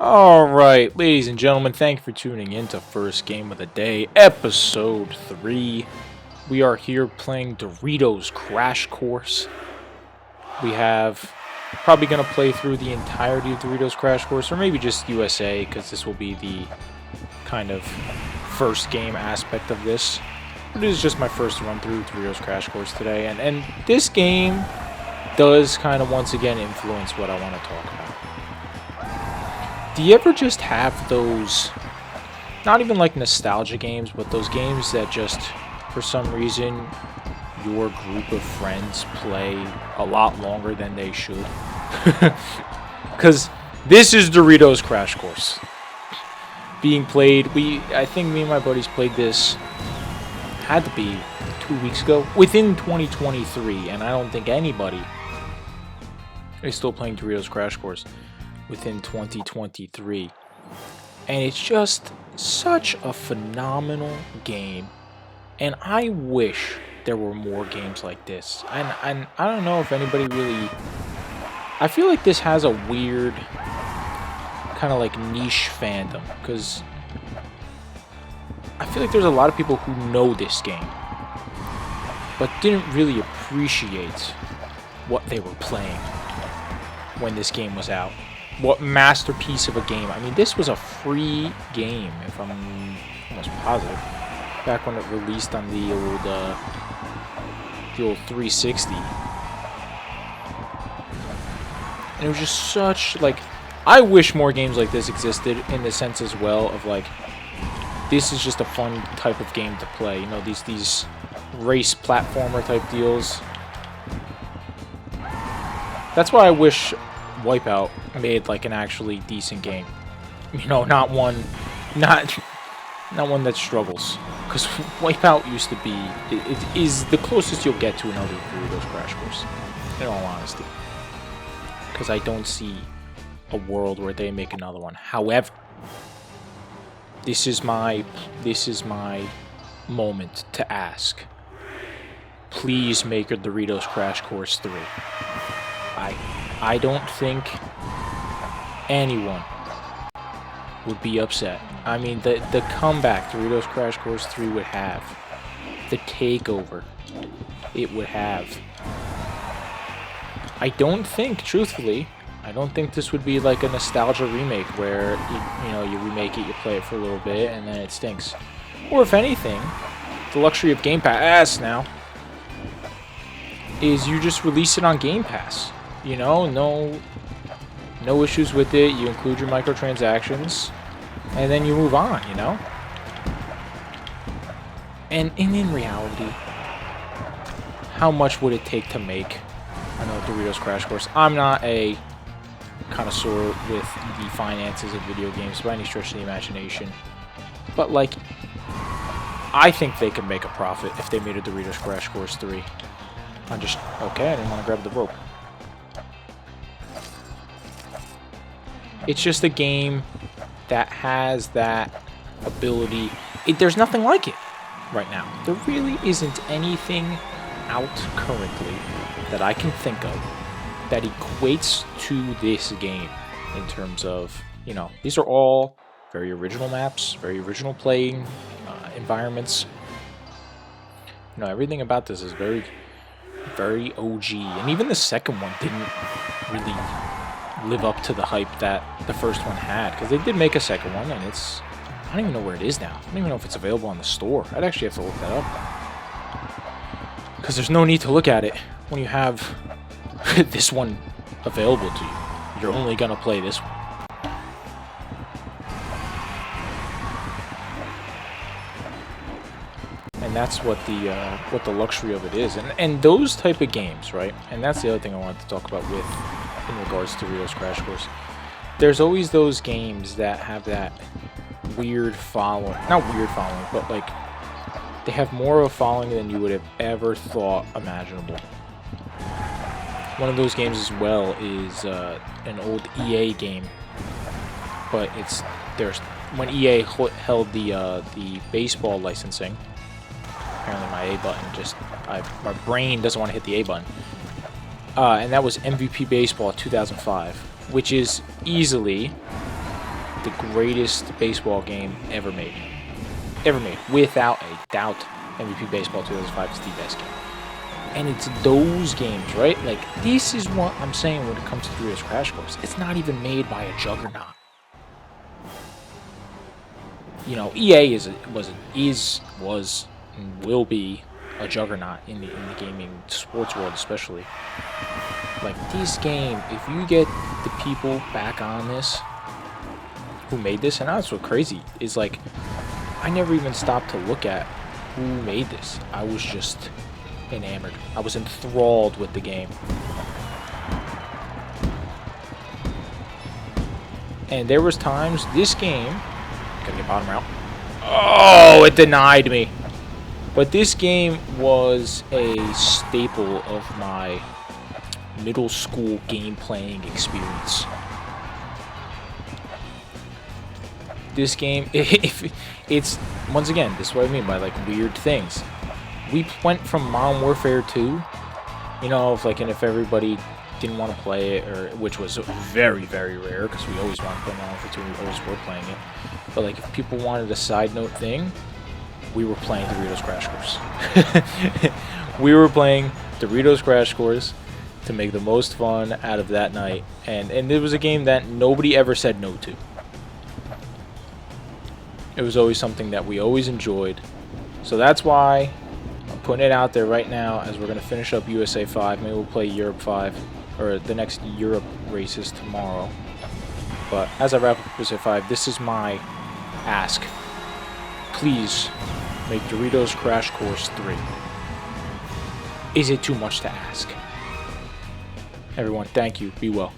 Alright, ladies and gentlemen, thank you for tuning in to First Game of the Day, Episode 3. We are here playing Doritos Crash Course. We have probably going to play through the entirety of Doritos Crash Course, or maybe just USA, because this will be the kind of first game aspect of this. But it is just my first run through Doritos Crash Course today, and this game does kind of once again influence what I want to talk about. Do you ever just have those, not even like nostalgia games, but those games that just, for some reason, your group of friends play a lot longer than they should? Because this is Doritos Crash Course. Being played, I think me and my buddies played this, had to be 2 weeks ago, within 2023, and I don't think anybody is still playing Doritos Crash Course within 2023, and it's just such a phenomenal game, and I wish there were more games like this. And I don't know if anybody really, I feel like this has a weird kind of like niche fandom, because I feel like there's a lot of people who know this game but didn't really appreciate what they were playing when this game was out. What masterpiece of a game. I mean, this was a free game, if I'm almost positive, back when it released on the old 360. And it was just such, like, I wish more games like this existed, in the sense as well of, like, this is just a fun type of game to play. You know, these race platformer type deals. That's why I wish Wipeout made like an actually decent game. You know, not one that struggles. Because Wipeout used to be, it is the closest you'll get to another Doritos Crash Course, in all honesty. Because I don't see a world where they make another one. However, this is my moment to ask. Please make a Doritos Crash Course 3. I don't think anyone would be upset. I mean, the comeback Doritos Crash Course 3 would have, the takeover it would have. I don't think, truthfully, I don't think this would be like a nostalgia remake where you remake it, you play it for a little bit, and then it stinks. Or if anything, the luxury of Game Pass now is you just release it on Game Pass. You know, no issues with it. You include your microtransactions, and then you move on, you know? And in reality, how much would it take to make another Doritos Crash Course? I'm not a connoisseur with the finances of video games by any stretch of the imagination, but, like, I think they could make a profit if they made a Doritos Crash Course 3. I'm just, okay, I didn't want to grab the rope. It's just a game that has that ability. There's nothing like it right now. There really isn't anything out currently that I can think of that equates to this game in terms of, you know, these are all very original maps, very original playing environments. You know, everything about this is very, very OG. And even the second one didn't really live up to the hype that the first one had, because they did make a second one, and it's, I don't even know where it is now. I don't even know if it's available on the store. I'd actually have to look that up, because there's no need to look at it when you have this one available to you. You're only gonna play this one. And that's what the luxury of it is. And those type of games, right? And that's the other thing I wanted to talk about with, in regards to Doritos Crash Course. There's always those games that have that weird following. Not weird following, but like, they have more of a following than you would have ever thought imaginable. One of those games as well is an old EA game. But when EA held the baseball licensing, apparently my A button my brain doesn't want to hit the A button. And that was MVP Baseball 2005, which is easily the greatest baseball game ever made. Ever made. Without a doubt, MVP Baseball 2005 is the best game. And it's those games, right? Like, this is what I'm saying when it comes to Doritos Crash Course. It's not even made by a juggernaut. You know, EA was and will be a juggernaut in the gaming sports world, especially. Like, this game, if you get the people back on this who made this, and that's what's crazy, is like, I never even stopped to look at who made this. I was just enamored. I was enthralled with the game. And there was times, this game, gotta get bottom route. Oh, it denied me. But this game was a staple of my middle school game playing experience. This game, if it's, once again, this is what I mean by like weird things. We went from Modern Warfare 2, you know, if everybody didn't want to play it, or which was very, very rare because we always wanted to play Modern Warfare 2, we always were playing it. But like if people wanted a side note thing, we were playing Doritos Crash Course. We were playing Doritos Crash Course to make the most fun out of that night, and it was a game that nobody ever said no to. It was always something that we always enjoyed. So that's why I'm putting it out there right now as we're going to finish up USA 5. Maybe we'll play Europe 5, or the next Europe races tomorrow. But as I wrap up USA 5, this is my ask. Please make Doritos Crash Course 3. Is it too much to ask? Everyone, thank you. Be well.